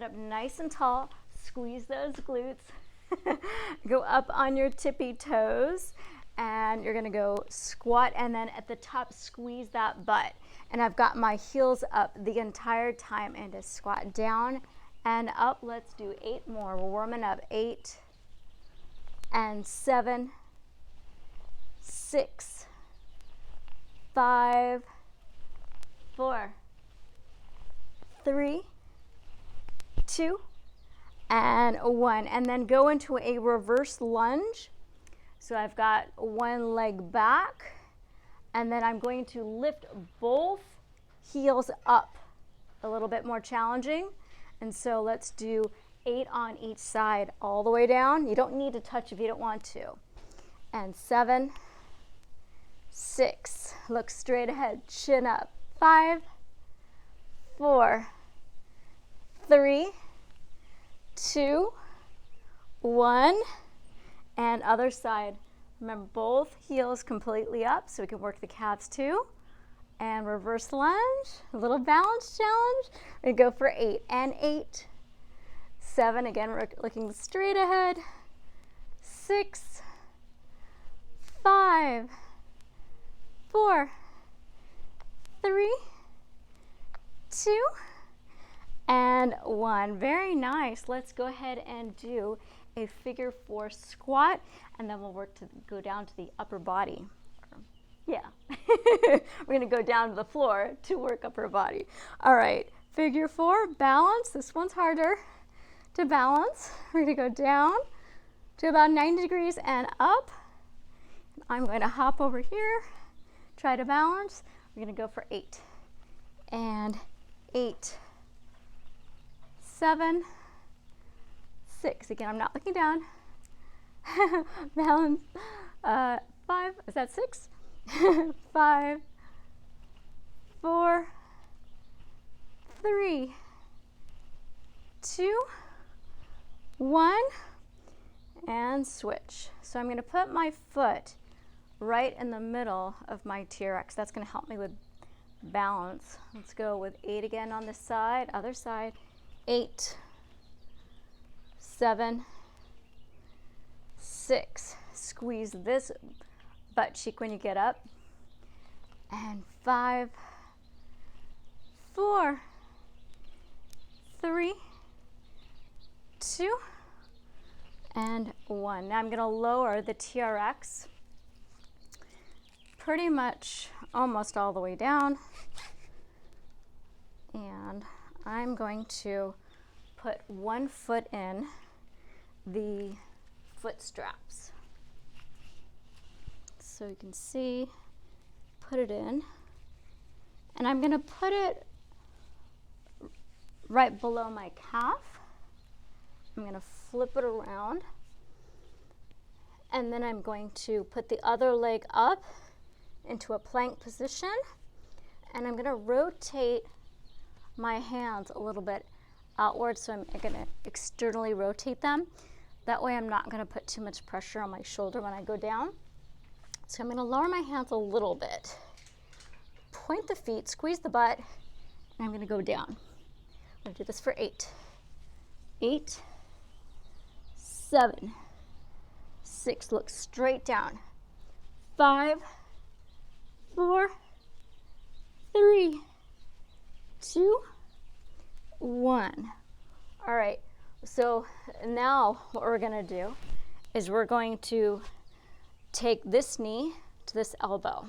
Up nice and tall, squeeze those glutes. Go up on your tippy toes, and you're gonna go squat, and then at the top squeeze that butt. And I've got my heels up the entire time, and to squat down and up. Let's do 8 more. We're warming up. 8 and 7, 6, 5, 4, 3, 2, and 1. And then go into a reverse lunge. So I've got one leg back, and then I'm going to lift both heels up. A little bit more challenging. And so let's do 8 on each side all the way down. You don't need to touch if you don't want to. And 7, 6, look straight ahead, chin up. 5, 4, 3, 2, 1, and other side. Remember, both heels completely up so we can work the calves too. And reverse lunge, a little balance challenge. We go for 8 and 8, 7, again we're looking straight ahead. 6, 5, 4, 3, 2, and 1. Very nice. Let's go ahead and do a figure 4 squat, and then we'll work to go down to the upper body. Yeah, we're going to go down to the floor to work upper body. All right, figure 4, balance. This one's harder to balance. We're going to go down to about 90 degrees and up. I'm going to hop over here, try to balance. We're going to go for 8 and 8, 7, 6. Again, I'm not looking down. Balance. 5. Is that 6? 5, 4, 3, 2, 1, and switch. So I'm going to put my foot right in the middle of my TRX. That's going to help me with balance. Let's go with 8 again on this side, other side. 8, 7, 6. Squeeze this butt cheek when you get up. And 5, 4, 3, 2, and 1. Now I'm going to lower the TRX pretty much almost all the way down. And I'm going to put one foot in the foot straps. So you can see, put it in, and I'm going to put it right below my calf. I'm going to flip it around, and then I'm going to put the other leg up into a plank position, and I'm going to rotate my hands a little bit outward, so I'm going to externally rotate them. That way I'm not going to put too much pressure on my shoulder when I go down. So I'm going to lower my hands a little bit, point the feet, squeeze the butt, and I'm going to go down. I'm going to do this for 8, 8, 7, 6, look straight down, 5, 4, 3, 2, 1. All right, so now what we're going to do is we're going to take this knee to this elbow,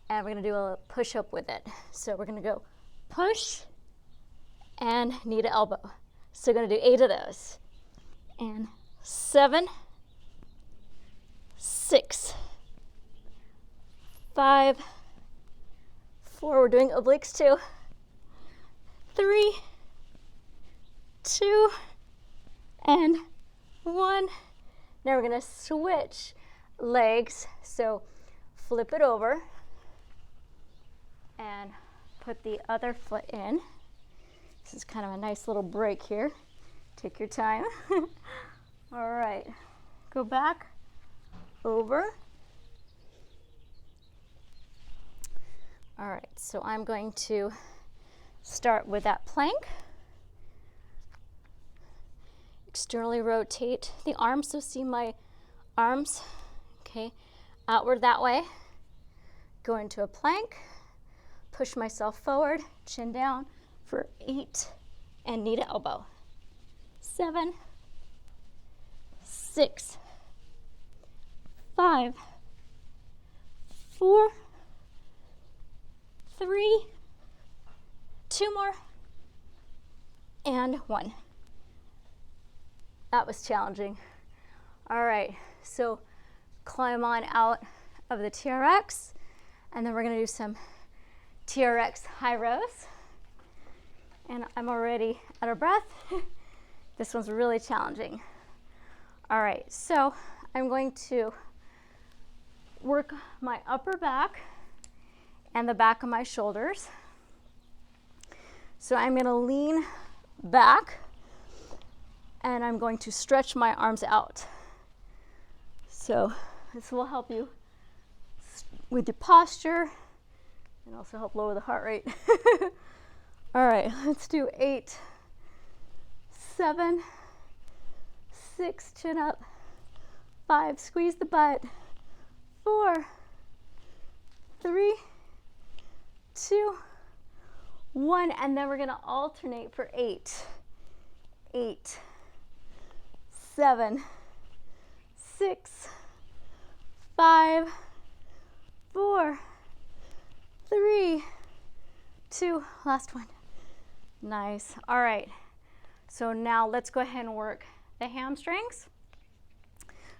and we're going to do a push-up with it. So we're going to go push and knee to elbow. So we're going to do 8 of those. And 7, 6, 5, 4. We're doing obliques too. 3, 2, and 1. Now we're going to switch legs. So flip it over and put the other foot in. This is kind of a nice little break here. Take your time. All right. Go back, over. All right, so I'm going to start with that plank. externally rotate the arms. So see my arms, okay, outward that way. Go into a plank, push myself forward, chin down for 8, and knee to elbow. 7, 6, 5, 4, 3, 2 more, and 1. That was challenging. All right, so climb on out of the TRX, and then we're gonna do some TRX high rows. And I'm already out of breath. This one's really challenging. All right, so I'm going to work my upper back and the back of my shoulders. So I'm gonna lean back and I'm going to stretch my arms out. So this will help you with your posture and also help lower the heart rate. All right, let's do 8, 7, 6, chin up, 5, squeeze the butt, 4, 3, 2, 1, and then we're gonna alternate for 8, 8, 7, 6, 5, 4, 3, 2, last one. Nice. All right, so now let's go ahead and work the hamstrings.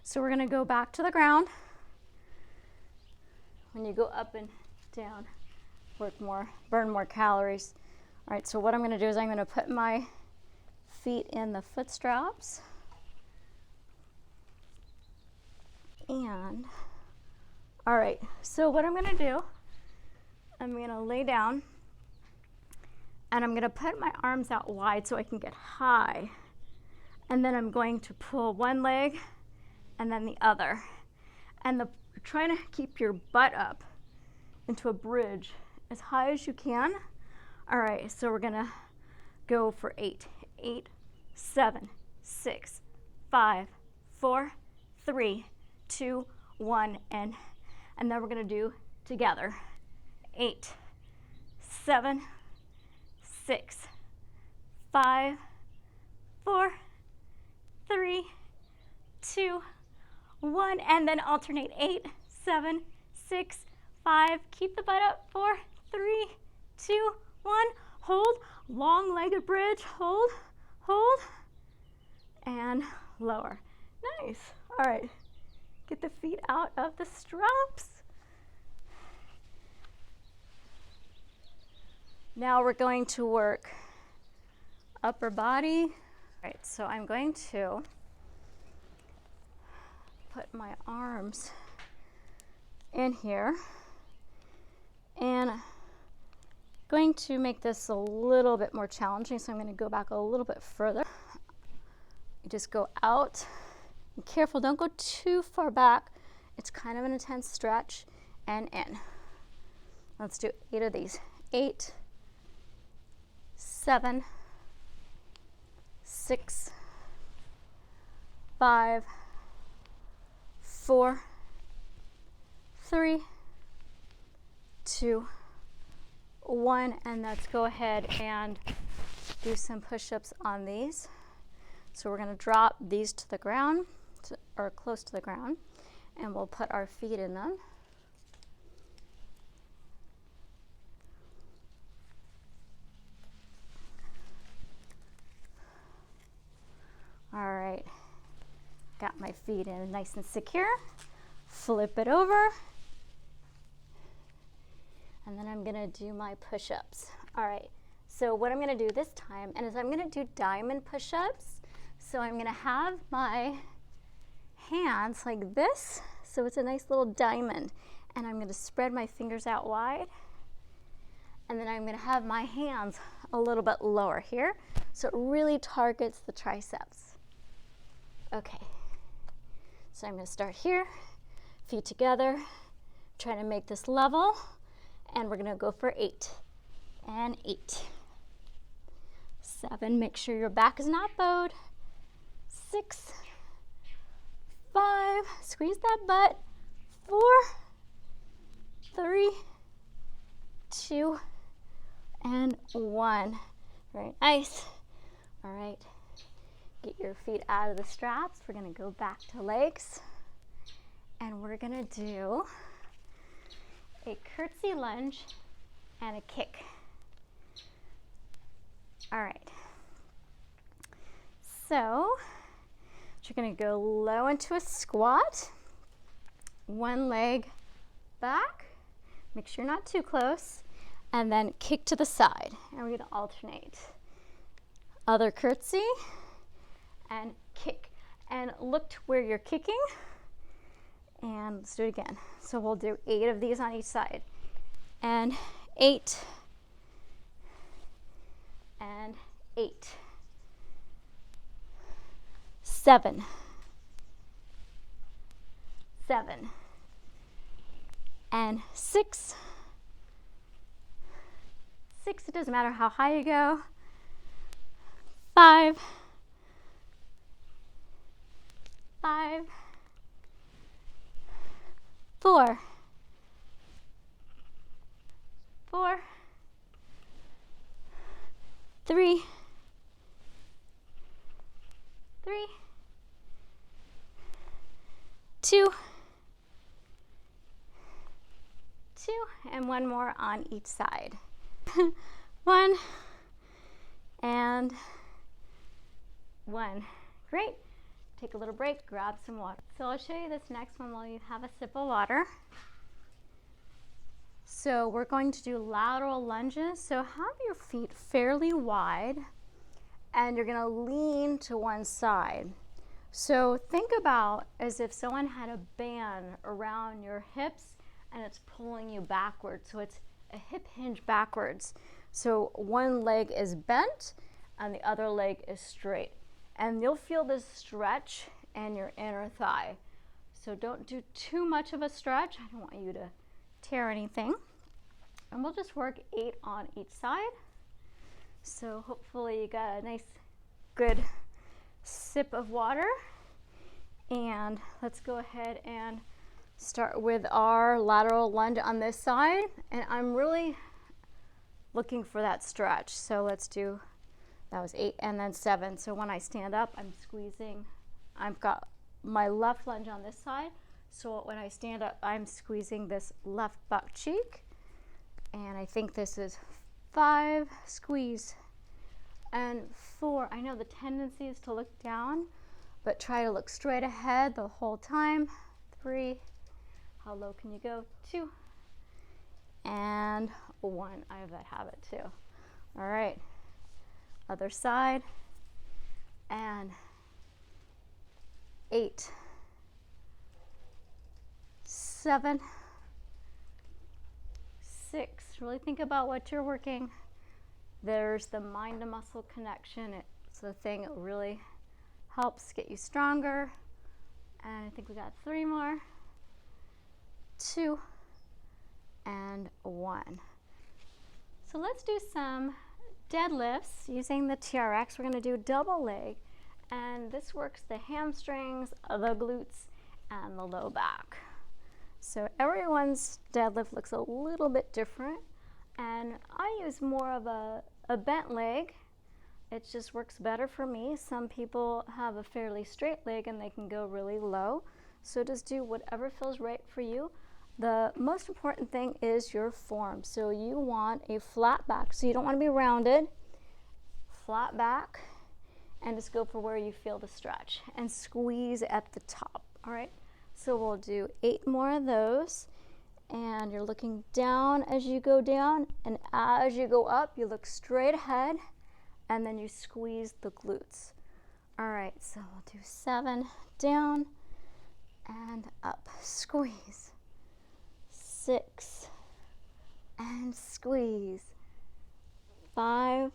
So we're gonna go back to the ground. When you go up and down, work more, burn more calories. All right, so what I'm gonna do is I'm gonna put my feet in the foot straps. And, all right, so what I'm gonna do, I'm gonna lay down and I'm gonna put my arms out wide so I can get high. And then I'm going to pull one leg and then the other. And trying to keep your butt up into a bridge as high as you can. All right, so we're gonna go for 8, 8, 7, 6, 5, 4, 3, 2, 1, and then we're gonna do together. 8, 7, 6, 5, 4, 3, 2, 1, and then alternate. 8, 7, 6, 5. Keep the butt up. 4, 3, 2, 1. Hold. Long-legged bridge. Hold, hold, and lower. Nice. All right. Get the feet out of the straps. Now we're going to work upper body. All right, so I'm going to put my arms in here and going to make this a little bit more challenging, so I'm going to go back a little bit further. You just go out. Be careful, don't go too far back. It's kind of an intense stretch, and in. Let's do 8 of these. 8, 7, 6, 5, 4, 3, 2, 1, and let's go ahead and do some push-ups on these. So we're going to drop these to the ground, or close to the ground, and we'll put our feet in them. All right, got my feet in nice and secure. Flip it over. And then I'm gonna do my push-ups. All right, so what I'm gonna do this time is I'm gonna do diamond push-ups. So I'm gonna have my hands like this, so it's a nice little diamond. And I'm gonna spread my fingers out wide. And then I'm gonna have my hands a little bit lower here, so it really targets the triceps. Okay, so I'm gonna start here, feet together, trying to make this level, and we're gonna go for 8, and 8, 7, make sure your back is not bowed, 6, 5, squeeze that butt, 4, 3, 2, and 1. Very nice. All right, get your feet out of the straps. We're gonna go back to legs, and we're gonna do a curtsy lunge and a kick. All right, so you're gonna go low into a squat, one leg back, make sure you're not too close, and then kick to the side. And we're gonna alternate. Other curtsy and kick. And look to where you're kicking. And let's do it again. So we'll do 8 of these on each side. And 8. And 8. 7. 7. And 6. 6, it doesn't matter how high you go. 5. 5. 4. 4. 3. 3. 2. 2. And one more on each side. 1 and 1. Great. Take a little break, grab some water. So I'll show you this next one while you have a sip of water. So we're going to do lateral lunges. So have your feet fairly wide and you're gonna lean to one side. So think about as if someone had a band around your hips and it's pulling you backwards. So it's a hip hinge backwards. So one leg is bent and the other leg is straight. And you'll feel this stretch in your inner thigh. So don't do too much of a stretch. I don't want you to tear anything. And we'll just work 8 on each side. So hopefully you got a nice, good sip of water. And let's go ahead and start with our lateral lunge on this side. And I'm really looking for that stretch. So let's do, that was 8 and then 7. So when I stand up, I'm squeezing, I've got my left lunge on this side. So when I stand up, I'm squeezing this left butt cheek. And I think this is 5, squeeze, and 4. I know the tendency is to look down, but try to look straight ahead the whole time. 3, how low can you go? 2, and 1. I have that habit too. All right, other side, and 8, 7, 6. Really think about what you're working. There's the mind to muscle connection. It's the thing that really helps get you stronger. And I think we got 3 more. 2 and 1. So let's do some deadlifts using the TRX. We're going to do double leg, and this works the hamstrings, the glutes, and the low back. So everyone's deadlift looks a little bit different, and I use more of a bent leg. It just works better for me. Some people have a fairly straight leg and they can go really low. So just do whatever feels right for you. The most important thing is your form. So you want a flat back. So you don't want to be rounded. Flat back, and just go for where you feel the stretch and squeeze at the top. All right. So we'll do 8 more of those, and you're looking down as you go down, and as you go up, you look straight ahead, and then you squeeze the glutes. All right, so we'll do 7, down and up, squeeze, 6, and squeeze, 5,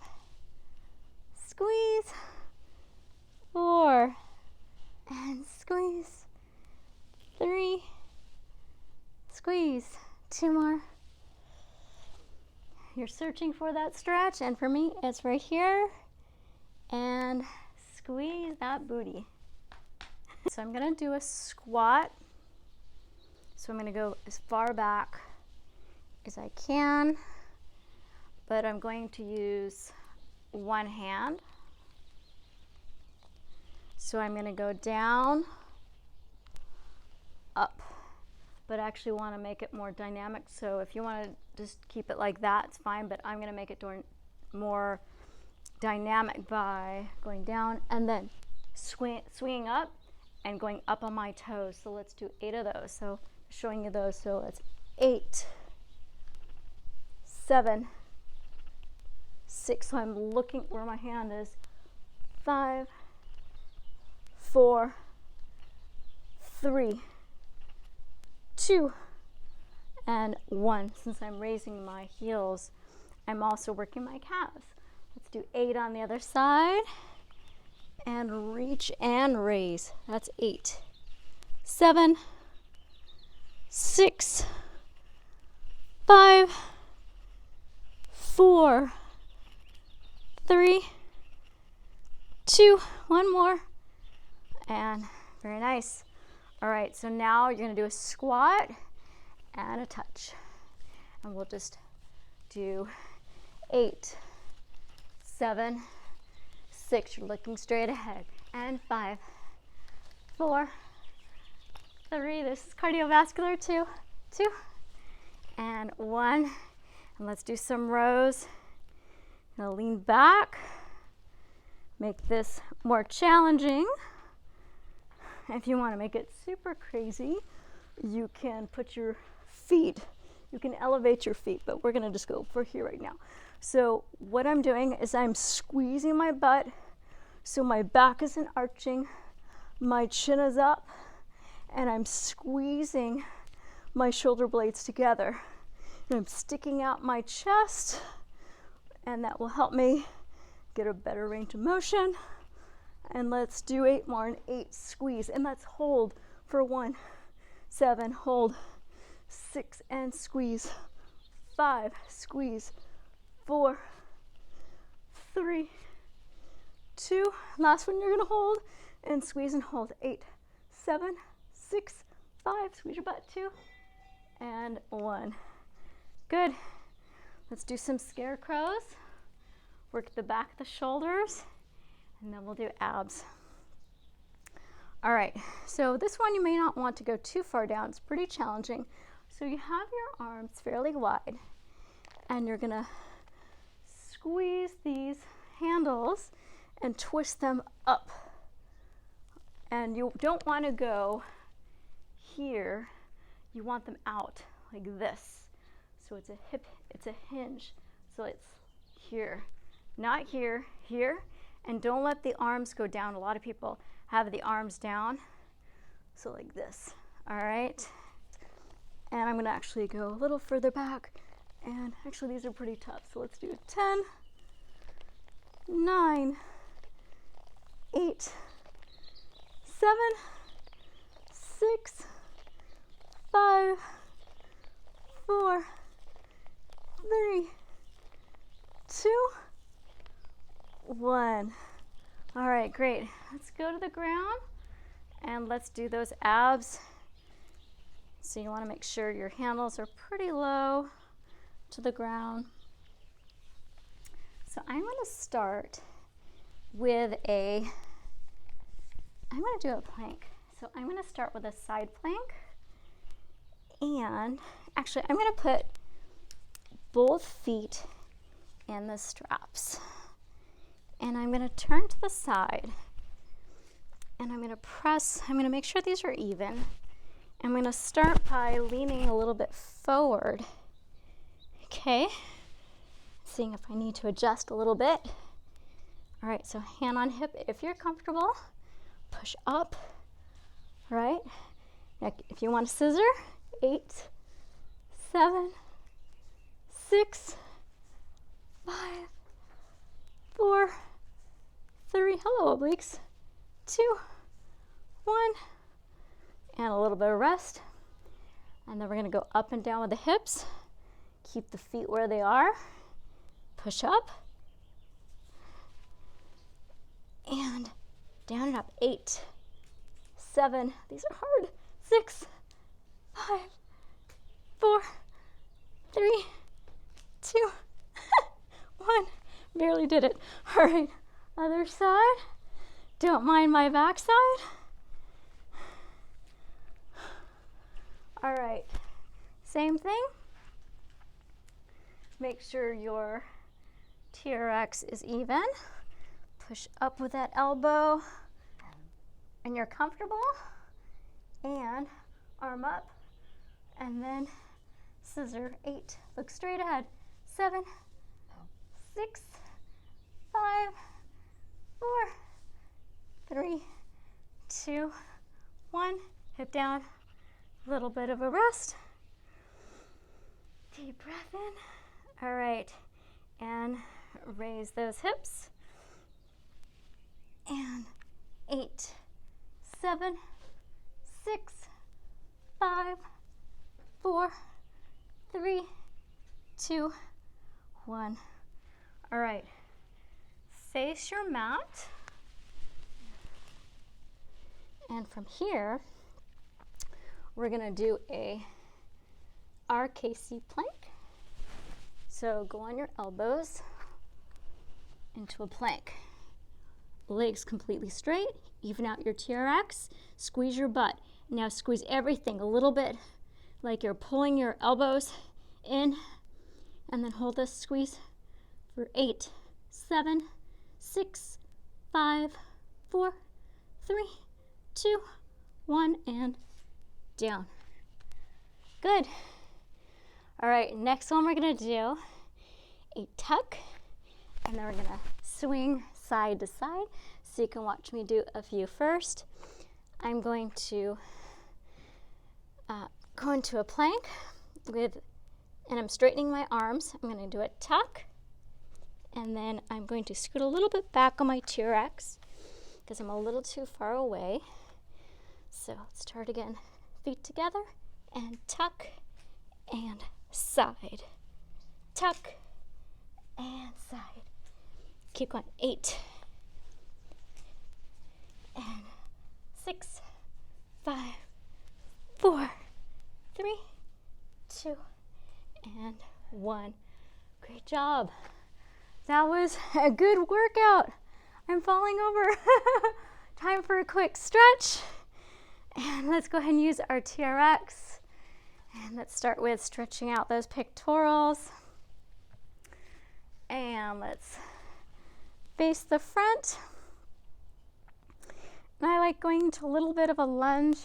squeeze, 4, and squeeze, 3, squeeze, 2 more. You're searching for that stretch, and for me, it's right here. And squeeze that booty. So I'm gonna do a squat. So I'm gonna go as far back as I can, but I'm going to use one hand. So I'm gonna go down, up, but I actually wanna make it more dynamic. So if you wanna just keep it like that, it's fine, but I'm gonna make it more dynamic by going down and then swinging up and going up on my toes. So let's do 8 of those. So showing you those. So it's 8, 7, 6. So I'm looking where my hand is. 5, 4, 3, 2, and 1. Since I'm raising my heels, I'm also working my calves. Let's do 8 on the other side. And reach and raise. That's 8, 7, 6, 5, 4, 3, 2, one more, and very nice. All right, so now you're gonna do a squat and a touch, and we'll just do 8, 7, 6, you're looking straight ahead, and 5, 4, 3, this is cardiovascular, 2, and 1, and let's do some rows. Now lean back, make this more challenging. If you want to make it super crazy, you can put your feet, you can elevate your feet, but we're gonna just go for here right now. So what I'm doing is I'm squeezing my butt, so my back isn't arching, my chin is up, and I'm squeezing my shoulder blades together. And I'm sticking out my chest, and that will help me get a better range of motion. And let's do 8 more, and 8, squeeze, and let's hold for 1, 7, hold, 6, and squeeze, 5, squeeze, 4, 3, 2, last one you're gonna hold, and squeeze and hold, 8, 7, 6, 5, squeeze your butt, 2, and 1. Good. Let's do some scarecrows. Work the back of the shoulders, and then we'll do abs. All right, so this one you may not want to go too far down. It's pretty challenging. So you have your arms fairly wide, and you're gonna squeeze these handles and twist them up. And you don't want to go here. You want them out like this. So it's a hip, it's a hinge. So it's here, not here, here. And don't let the arms go down. A lot of people have the arms down. So like this, all right? And I'm gonna actually go a little further back. And actually these are pretty tough. So let's do 10, 9, 8, 7, 6, 5, 4, 3, 2, 1. All right, great. Let's go to the ground and let's do those abs. So you want to make sure your handles are pretty low to the ground. So I'm going to start with I'm going to do a plank. So I'm going to start with a side plank, and actually I'm going to put both feet in the straps, and I'm going to turn to the side, and I'm going to press, I'm going to make sure these are even. I'm going to start by leaning a little bit forward, okay, seeing if I need to adjust a little bit. All right, so hand on hip if you're comfortable, push up, right? Now, if you want a scissor, 8, 7, 6, 5, 4, 3, hello obliques, 2, 1, and a little bit of rest. And then we're gonna go up and down with the hips, keep the feet where they are, push up, and down and up, 8, 7, these are hard, 6, 5, 4, 3, 2, 1. Barely did it. All right, other side. Don't mind my backside. All right, same thing. Make sure your TRX is even. Push up with that elbow and you're comfortable. And arm up and then scissor. 8, look straight ahead. 7, 6, 5, 4, 3, 2, 1. Hip down. A little bit of a rest. Deep breath in. All right, and raise those hips. And 8, 7, 6, 5, 4, 3, 2, 1. All right, face your mat. And from here, we're gonna do a RKC plank. So go on your elbows into a plank. Legs completely straight, even out your TRX, squeeze your butt. Now squeeze everything a little bit like you're pulling your elbows in, and then hold this squeeze for 8, 7, 6, 5, 4, 3, 2, 1, and down. Good. All right, next one we're gonna do a tuck, and then we're gonna swing side to side. So you can watch me do a few first. I'm going to go into a plank and I'm straightening my arms. I'm gonna do a tuck, and then I'm going to scoot a little bit back on my TRX because I'm a little too far away. So let's start again. Feet together and tuck and side. Tuck and side. Keep going. 8 and 6, 5, 4, 3, 2, and 1. Great job. That was a good workout. I'm falling over. Time for a quick stretch. And let's go ahead and use our TRX. And let's start with stretching out those pectorals. And let's face the front. And I like going to a little bit of a lunge.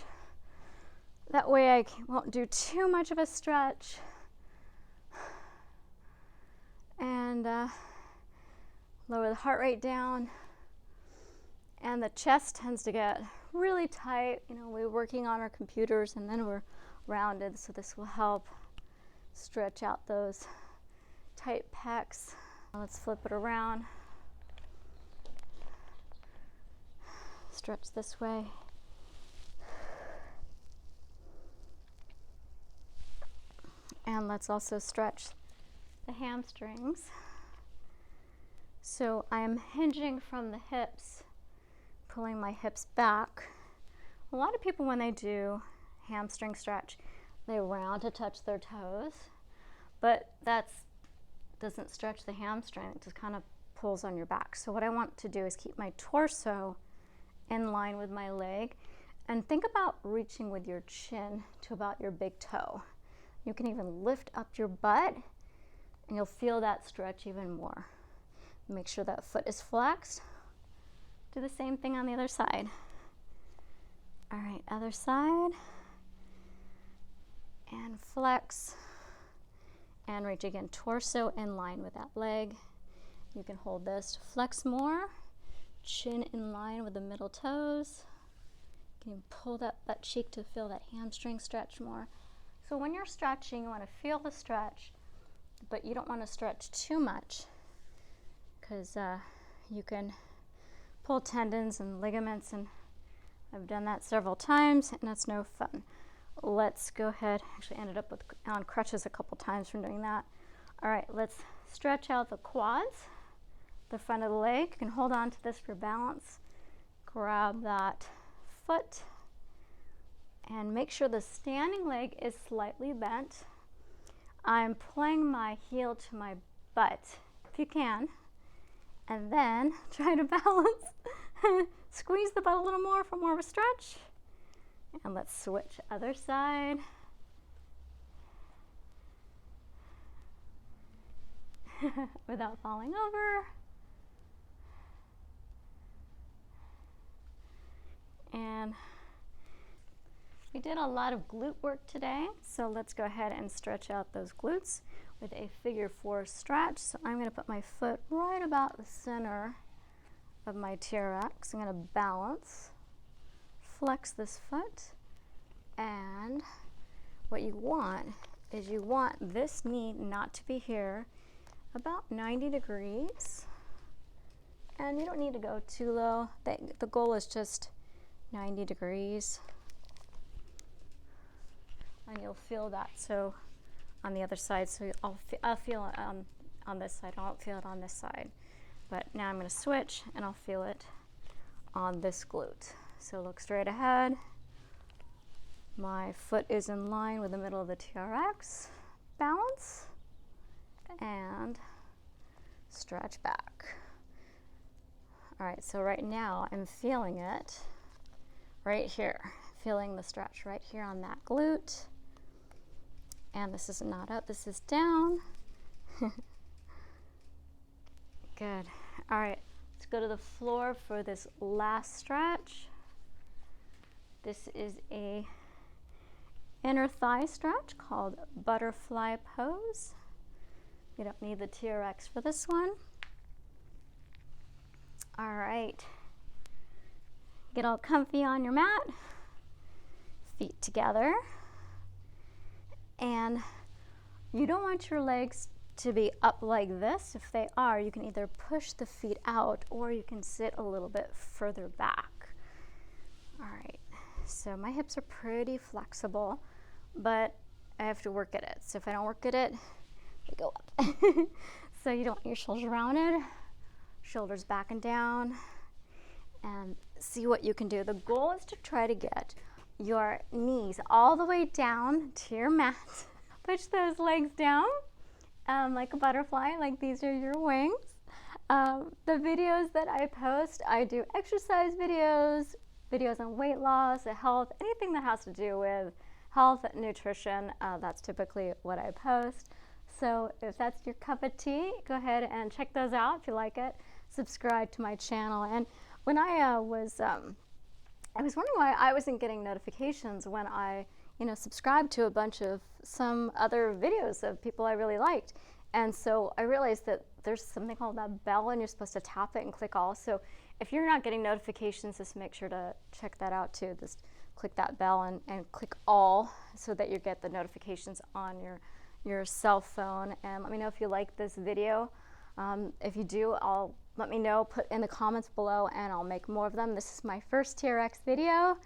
That way I won't do too much of a stretch. And lower the heart rate down. And the chest tends to get really tight. You know, we're working on our computers and then we're rounded, so this will help stretch out those tight pecs. Let's flip it around. Stretch this way. And let's also stretch the hamstrings. So I'm hinging from the hips, pulling my hips back. A lot of people, when they do hamstring stretch, they round to touch their toes, but that doesn't stretch the hamstring. It just kind of pulls on your back. So what I want to do is keep my torso in line with my leg, and think about reaching with your chin to about your big toe. You can even lift up your butt and you'll feel that stretch even more. Make sure that foot is flexed. Do the same thing on the other side. All right, other side. And flex. And reach again, torso in line with that leg. You can hold this, flex more. Chin in line with the middle toes. You can pull that butt cheek to feel that hamstring stretch more. So when you're stretching, you want to feel the stretch, but you don't want to stretch too much because you can pull tendons and ligaments, and I've done that several times and that's no fun. Let's go ahead. Actually ended up on crutches a couple times from doing that. All right, let's stretch out the quads, the front of the leg. You can hold on to this for balance. Grab that foot And make sure the standing leg is slightly bent. I'm pulling my heel to my butt, if you can, and then try to balance. Squeeze the butt a little more for more of a stretch. And let's switch other side. Without falling over. And we did a lot of glute work today, so let's go ahead and stretch out those glutes with a figure 4 stretch. So I'm going to put my foot right about the center of my TRX. I'm going to balance, flex this foot, and what you want is you want this knee not to be here, about 90 degrees, and you don't need to go too low. The goal is just 90 degrees. And you'll feel that so on the other side. So I'll feel it on this side. I won't feel it on this side. But now I'm going to switch and I'll feel it on this glute. So look straight ahead. My foot is in line with the middle of the TRX. Balance and stretch back. All right, so right now I'm feeling it right here. Feeling the stretch right here on that glute. And this is not up, this is down. Good. All right, let's go to the floor for this last stretch. This is a inner thigh stretch called butterfly pose. You don't need the TRX for this one. All right. Get all comfy on your mat. Feet together. And you don't want your legs to be up like this. If they are, you can either push the feet out or you can sit a little bit further back. All right, so my hips are pretty flexible, but I have to work at it. So if I don't work at it, they go up. So you don't want your shoulders rounded, shoulders back and down, and see what you can do. The goal is to try to get your knees all the way down to your mat. Push those legs down like a butterfly, like these are your wings. The videos that I post, I do exercise videos, videos on weight loss, health, anything that has to do with health, nutrition, that's typically what I post. So if that's your cup of tea, go ahead and check those out if you like it. Subscribe to my channel. And when I was wondering why I wasn't getting notifications when I, subscribed to a bunch of some other videos of people I really liked. And so I realized that there's something called that bell and you're supposed to tap it and click all. So if you're not getting notifications, just make sure to check that out too. Just click that bell and click all so that you get the notifications on your cell phone. And let me know if you like this video. If you do, let me know, put in the comments below and I'll make more of them. This is my first TRX video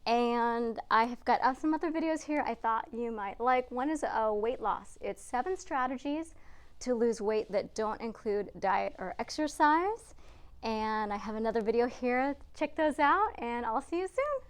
and I have got some other videos here I thought you might like. One is weight loss. It's 7 strategies to lose weight that don't include diet or exercise. And I have another video here. Check those out and I'll see you soon.